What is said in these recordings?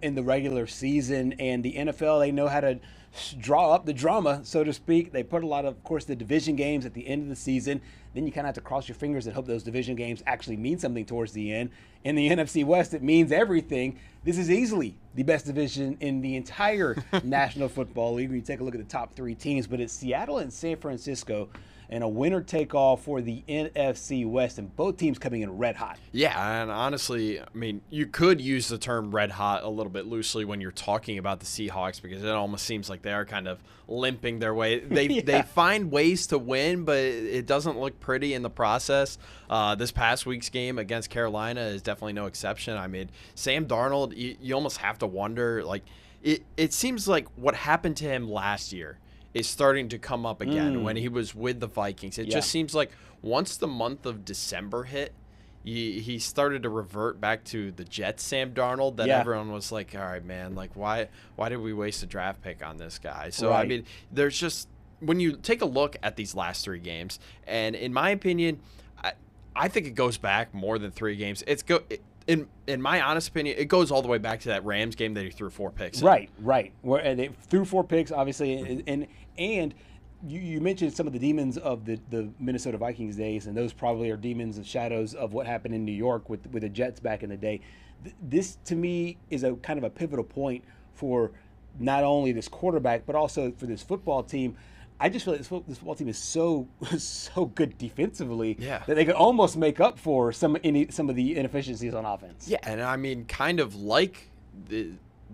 in the regular season, and the NFL, they know how to draw up the drama, so to speak. They put a lot of course, the division games at the end of the season. Then you kind of have to cross your fingers and hope those division games actually mean something towards the end. In the NFC West, it means everything. This is easily the best division in the entire National Football League when you take a look at the top 3 teams. But it's Seattle and San Francisco, and a winner-take-all for the NFC West, and both teams coming in red hot. Yeah, and honestly, I mean, you could use the term red hot a little bit loosely when you're talking about the Seahawks, because it almost seems like they are kind of limping their way. They find ways to win, but it doesn't look pretty in the process. This past week's game against Carolina is definitely no exception. I mean, Sam Darnold, you almost have to wonder, like, it seems like what happened to him last year is starting to come up again when he was with the Vikings. It just seems like once the month of December hit, he started to revert back to the Jets Sam Darnold that everyone was like, all right, man, like why did we waste a draft pick on this guy? So, I mean, there's just, when you take a look at these last 3 games, and in my opinion, I think it goes back more than 3 games. In my honest opinion, it goes all the way back to that Rams game that he threw 4 picks in. Right. Where they threw 4 picks, obviously, and you mentioned some of the demons of the Minnesota Vikings days, and those probably are demons and shadows of what happened in New York with the Jets back in the day. This, to me, is a kind of a pivotal point for not only this quarterback, but also for this football team. I just feel like this football team is so good defensively that they could almost make up for some of the inefficiencies on offense. Yeah, and I mean, kind of like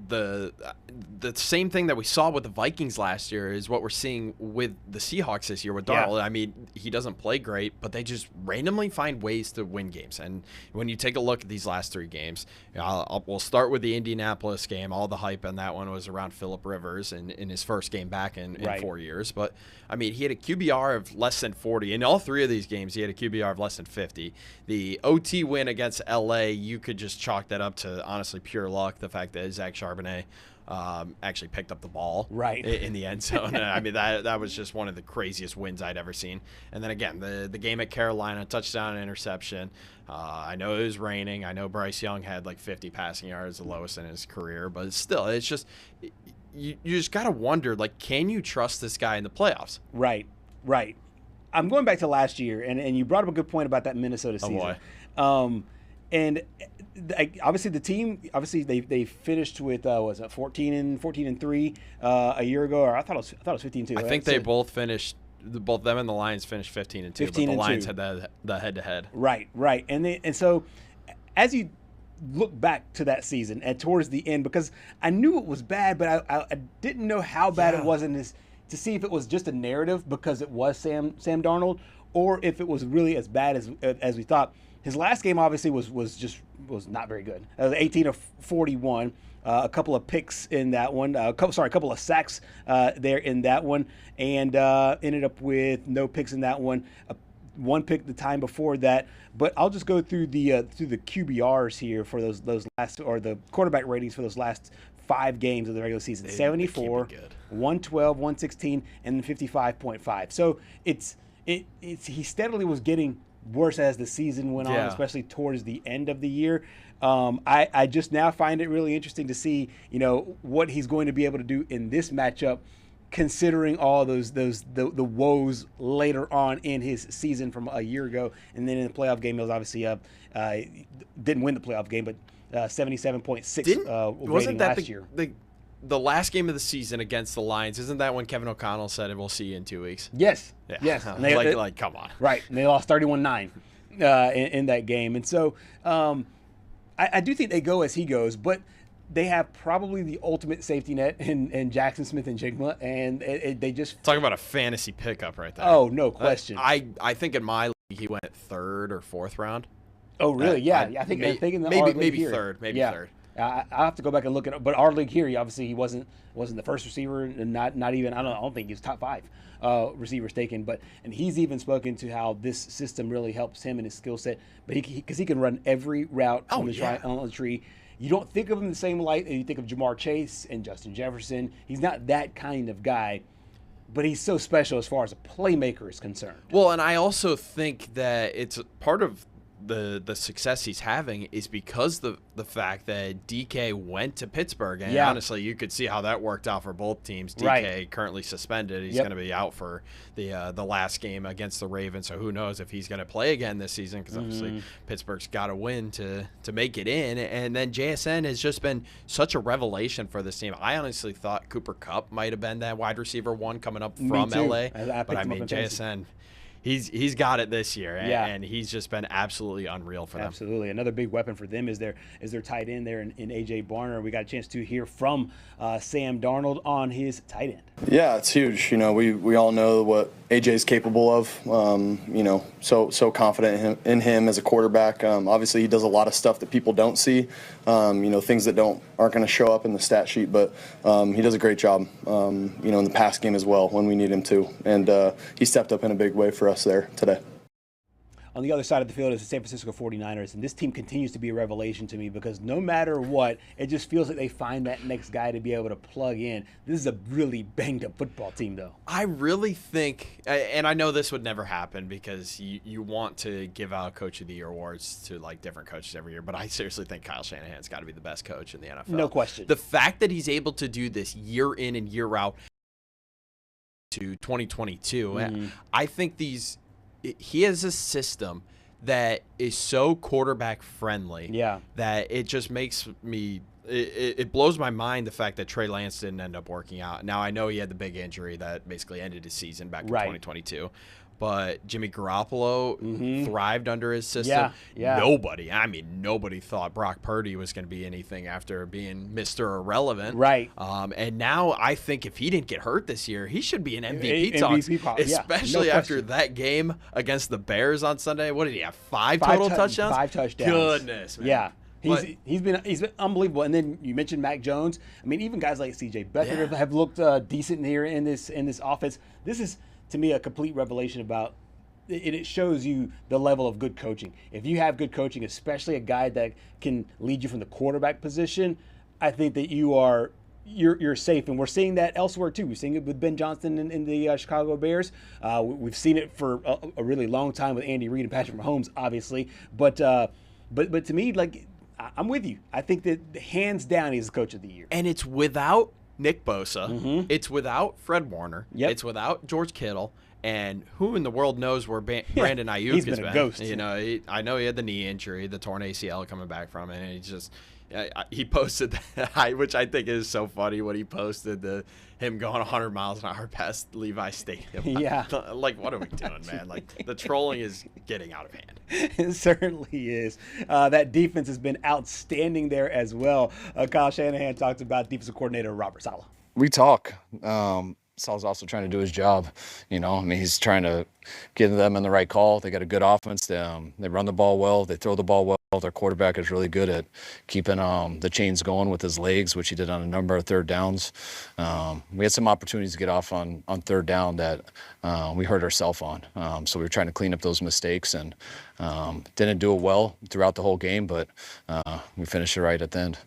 the same thing that we saw with the Vikings last year is what we're seeing with the Seahawks this year with Darnold. I mean, he doesn't play great, but they just randomly find ways to win games. And when you take a look at these last 3 games, we'll start with the Indianapolis game. All the hype on that one was around Phillip Rivers in his first game back in 4 years. But, I mean, he had a QBR of less than 40. In all 3 of these games, he had a QBR of less than 50. The OT win against L.A., you could just chalk that up to, honestly, pure luck, the fact that Zach Charbonnet actually picked up the ball in the end zone. I mean, that was just one of the craziest wins I'd ever seen. And then again, the game at Carolina, touchdown and interception. I know it was raining. I know Bryce Young had like 50 passing yards, the lowest in his career. But still, it's just you just got to wonder, like, can you trust this guy in the playoffs? Right. I'm going back to last year, and you brought up a good point about that Minnesota season. Oh, boy. And obviously the team, they finished with 14 and 3 a year ago, or I thought it was 15 and 2. I think they both finished. Both them and the Lions finished 15 and 2. But the Lions had the head to head. Right. And so as you look back to that season and towards the end, because I knew it was bad, but I didn't know how bad it was to see if it was just a narrative because it was Sam Darnold, or if it was really as bad as we thought. His last game obviously was not very good. 18 of 41, a couple of picks in that one. A couple of sacks there in that one, and ended up with no picks in that one. One pick the time before that. But I'll just go through the QBRs here for those last, or the quarterback ratings for those last 5 games of the regular season. 74, 112, 116, and 55.5. So he steadily was getting worse as the season went on, especially towards the end of the year. I just now find it really interesting to see, what he's going to be able to do in this matchup, considering all the woes later on in his season from a year ago. And then in the playoff game, he was obviously didn't win the playoff game, but 77.6 rating last year. The last game of the season against the Lions, isn't that when Kevin O'Connell said, "We'll see you in 2 weeks"? Yes. Yeah. Yes. And like, come on. Right. And they lost 31-9 in that game. And so I do think they go as he goes, but they have probably the ultimate safety net in Jackson Smith and Jigma, and they just talking about a fantasy pickup right there. Oh, no question. I think in my league he went 3rd or 4th round. Oh, really? I think in the maybe here. third. Maybe third. I'll have to go back and look at it. But our league here, he wasn't the first receiver, and not even I don't think he was top 5 receivers taken. And he's even spoken to how this system really helps him and his skill set. But because he can run every route on the tree. You don't think of him in the same light that you think of Jamar Chase and Justin Jefferson. He's not that kind of guy, but he's so special as far as a playmaker is concerned. Well, and I also think that it's part of the success he's having is because the fact that DK went to Pittsburgh, and honestly, you could see how that worked out for both teams. DK currently suspended; he's going to be out for the last game against the Ravens. So who knows if he's going to play again this season? Because obviously Pittsburgh's got to win to make it in. And then JSN has just been such a revelation for this team. I honestly thought Cooper Kupp might have been that wide receiver one coming up from LA, but I mean JSN. He's got it this year, and he's just been absolutely unreal for them. Absolutely. Another big weapon for them is their tight end there in A.J. Barner. We got a chance to hear from Sam Darnold on his tight end. Yeah, it's huge. We all know what A.J.'s capable of. So confident in him as a quarterback. Obviously, he does a lot of stuff that people don't see, things that aren't going to show up in the stat sheet, but he does a great job, in the pass game as well when we need him to. And he stepped up in a big way for us there today. On the other side of the field is the San Francisco 49ers, and this team continues to be a revelation to me because no matter what, it just feels like they find that next guy to be able to plug in. This is a really banged-up football team, though. I really think, and I know this would never happen because you want to give out Coach of the Year awards to, different coaches every year, but I seriously think Kyle Shanahan's got to be the best coach in the NFL. No question. The fact that he's able to do this year in and year out to 2022, I think he has a system that is so quarterback friendly that it just makes me it blows my mind the fact that Trey Lance didn't end up working out. Now I know he had the big injury that basically ended his season back in 2022. But Jimmy Garoppolo thrived under his system. Nobody thought Brock Purdy was going to be anything after being Mr. Irrelevant. Right. And now I think if he didn't get hurt this year, he should be an MVP talk, especially after that game against the Bears on Sunday. What did he have? Five total touchdowns? 5 touchdowns. Goodness, man. Yeah. He's been unbelievable. And then you mentioned Mac Jones. I mean, even guys like C.J. Beathard have looked decent here in this offense. This is, to me, a complete revelation about it. It shows you the level of good coaching. If you have good coaching, especially a guy that can lead you from the quarterback position, I think that you're safe. And we're seeing that elsewhere too. We're seeing it with Ben Johnson in the Chicago Bears. We've seen it for a really long time with Andy Reid and Patrick Mahomes, obviously. But to me, I'm with you. I think that hands down he's the coach of the year. And it's without Nick Bosa. It's without Fred Warner. It's without George Kittle. And who in the world knows where Brandon Ayuk has been? A ghost. I know he had the knee injury, the torn ACL coming back from it, and he posted that, which I think is so funny when he posted him going 100 miles an hour past Levi Stadium. Yeah. What are we doing, man? The trolling is getting out of hand. It certainly is. That defense has been outstanding there as well. Kyle Shanahan talked about defensive coordinator Robert Saleh. We talk. Sal's also trying to do his job. He's trying to give them in the right call. They got a good offense. They run the ball well. They throw the ball well. Their quarterback is really good at keeping the chains going with his legs, which he did on a number of third downs. We had some opportunities to get off on third down that we hurt ourselves on. So we were trying to clean up those mistakes and didn't do it well throughout the whole game, but we finished it right at the end.